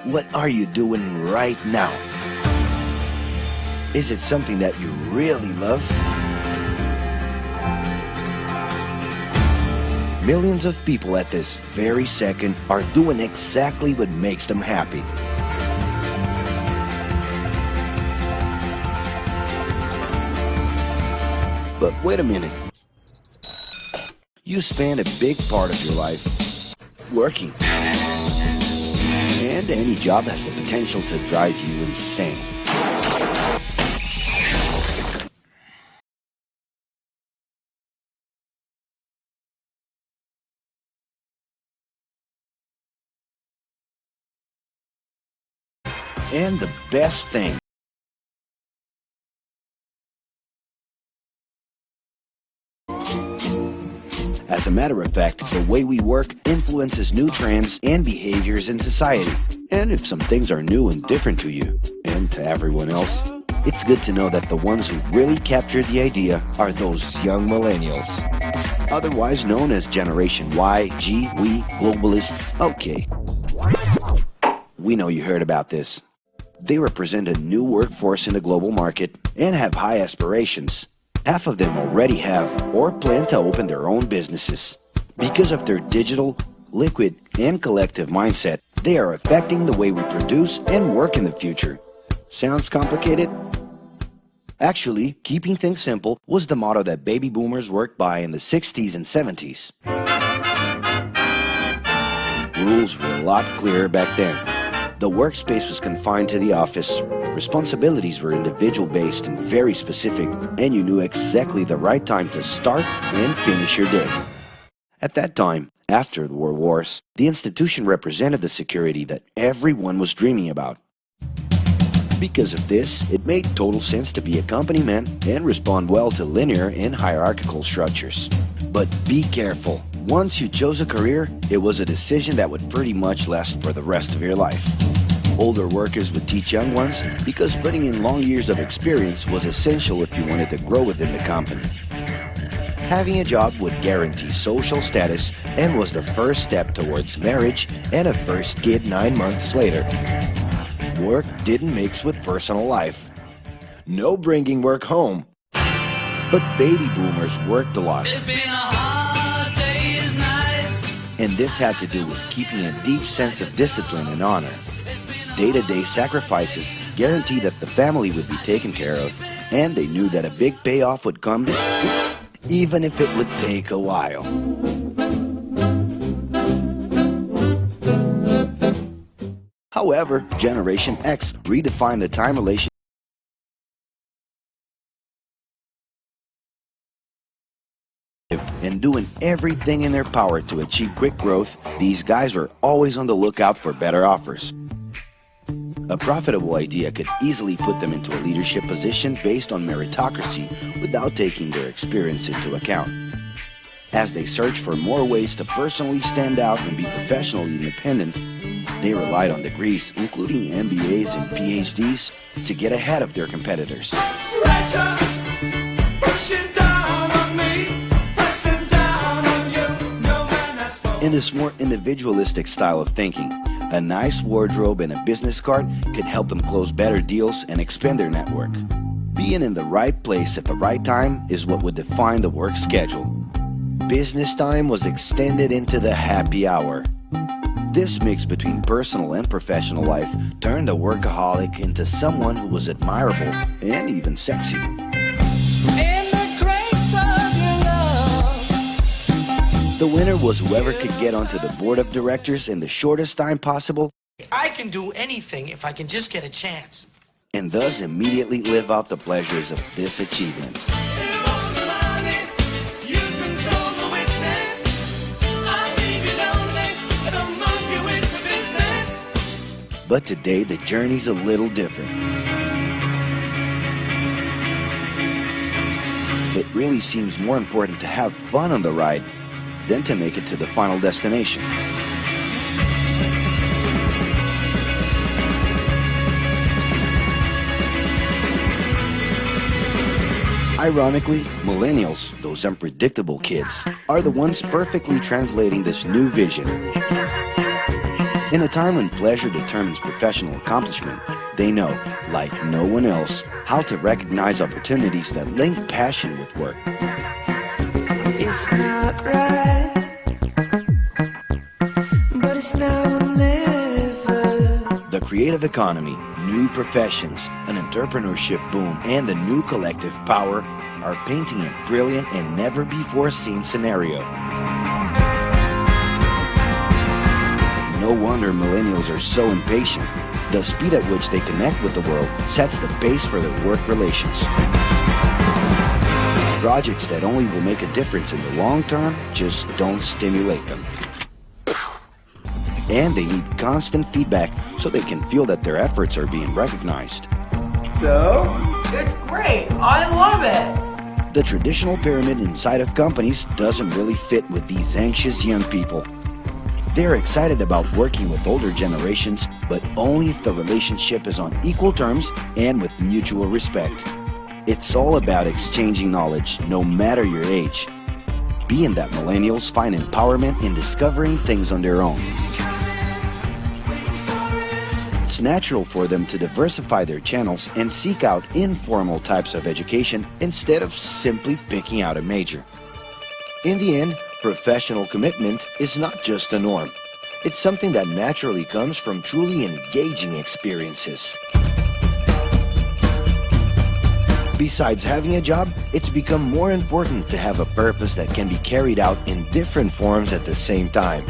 What are you doing right now? Is it something that you really love? Millions of people at this very second are doing exactly what makes them happy. But wait a minute. You spend a big part of your life working. And any job has the potential to drive you insane. And the best thing, as a matter of fact, the way we work influences new trends and behaviors in society. And if some things are new and different to you, and to everyone else, it's good to know that the ones who really captured the idea are those young millennials. Otherwise known as Generation Y, G, we, globalists. Okay. We know you heard about this. They represent a new workforce in the global market and have high aspirations. Half of them already have or plan to open their own businesses. Because of their digital, liquid, and collective mindset, they are affecting the way we produce and work in the future. Sounds complicated? Actually, keeping things simple was the motto that baby boomers worked by in the 60s and 70s. Rules were a lot clearer back then. The workspace was confined to the office. Responsibilities were individual-based and very specific, and you knew exactly the right time to start and finish your day. At that time, after the World Wars, the institution represented the security that everyone was dreaming about. Because of this, it made total sense to be a company man and respond well to linear and hierarchical structures. But be careful. Once you chose a career, it was a decision that would pretty much last for the rest of your life. Older workers would teach young ones because putting in long years of experience was essential if you wanted to grow within the company. Having a job would guarantee social status and was the first step towards marriage and a first kid 9 months later. Work didn't mix with personal life. No bringing work home. But baby boomers worked a lot. It's been a hard day's night. And this had to do with keeping a deep sense of discipline and honor. Day-to-day sacrifices guaranteed that the family would be taken care of, and they knew that a big payoff would come, even if it would take a while. However, Generation X redefined the time relation and doing everything in their power to achieve quick growth. These guys were always on the lookout for better offers. A profitable idea could easily put them into a leadership position based on meritocracy without taking their experience into account. As they searched for more ways to personally stand out and be professionally independent, they relied on degrees, including MBAs and PhDs, to get ahead of their competitors. Pressure, pushing down on me, pressing down on you. No man has spoken. In this more individualistic style of thinking, a nice wardrobe and a business card could help them close better deals and expand their network. Being in the right place at the right time is what would define the work schedule. Business time was extended into the happy hour. This mix between personal and professional life turned a workaholic into someone who was admirable and even sexy. The winner was whoever could get onto the board of directors in the shortest time possible. I can do anything if I can just get a chance. And thus immediately live out the pleasures of this achievement. But today the journey's a little different. It really seems more important to have fun on the ride than to make it to the final destination. Ironically, millennials, those unpredictable kids, are the ones perfectly translating this new vision. In a time when pleasure determines professional accomplishment, they know, like no one else, how to recognize opportunities that link passion with work. It's not right, but it's now or never. The creative economy, new professions, an entrepreneurship boom, and the new collective power are painting a brilliant and never-before-seen scenario. No wonder millennials are so impatient. The speed at which they connect with the world sets the pace for their work relations. Projects that only will make a difference in the long term just don't stimulate them. And they need constant feedback so they can feel that their efforts are being recognized. So? It's great. I love it. The traditional pyramid inside of companies doesn't really fit with these anxious young people. They're excited about working with older generations, but only if the relationship is on equal terms and with mutual respect. It's all about exchanging knowledge, no matter your age. Being that millennials find empowerment in discovering things on their own. It's natural for them to diversify their channels and seek out informal types of education instead of simply picking out a major. In the end, professional commitment is not just a norm. It's something that naturally comes from truly engaging experiences. Besides having a job, it's become more important to have a purpose that can be carried out in different forms at the same time.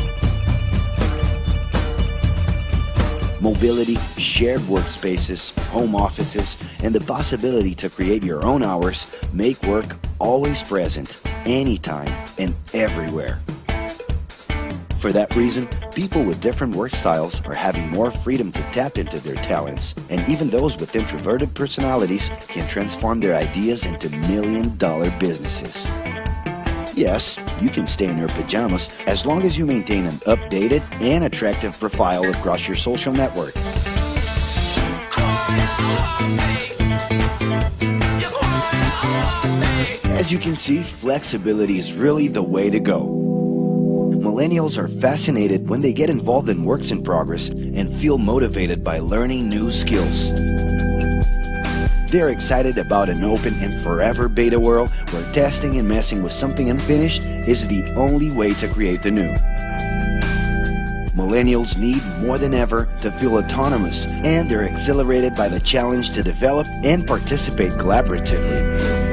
Mobility, shared workspaces, home offices, and the possibility to create your own hours make work always present, anytime and everywhere. For that reason, people with different work styles are having more freedom to tap into their talents, and even those with introverted personalities can transform their ideas into million-dollar businesses. Yes, you can stay in your pajamas as long as you maintain an updated and attractive profile across your social network. As you can see, flexibility is really the way to go. Millennials are fascinated when they get involved in works in progress and feel motivated by learning new skills. They're excited about an open and forever beta world where testing and messing with something unfinished is the only way to create the new. Millennials need more than ever to feel autonomous, and they're exhilarated by the challenge to develop and participate collaboratively.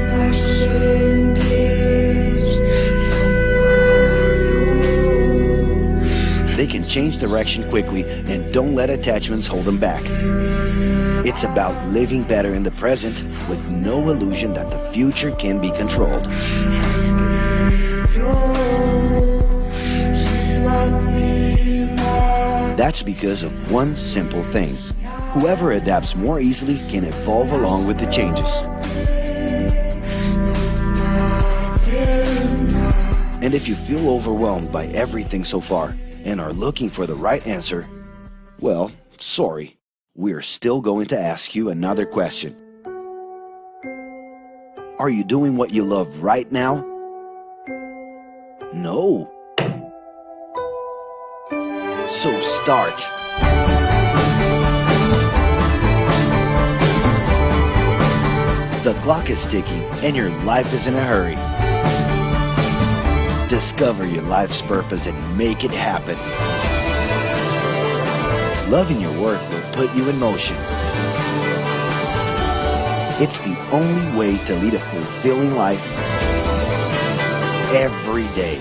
They can change direction quickly and don't let attachments hold them back. It's about living better in the present with no illusion that the future can be controlled. That's because of one simple thing. Whoever adapts more easily can evolve along with the changes. And if you feel overwhelmed by everything so far and are looking for the right answer, well, sorry. We're still going to ask you another question. Are you doing what you love right now? No. So start. The clock is ticking and your life is in a hurry. Discover your life's purpose and make it happen. Loving your work will put you in motion. It's the only way to lead a fulfilling life every day.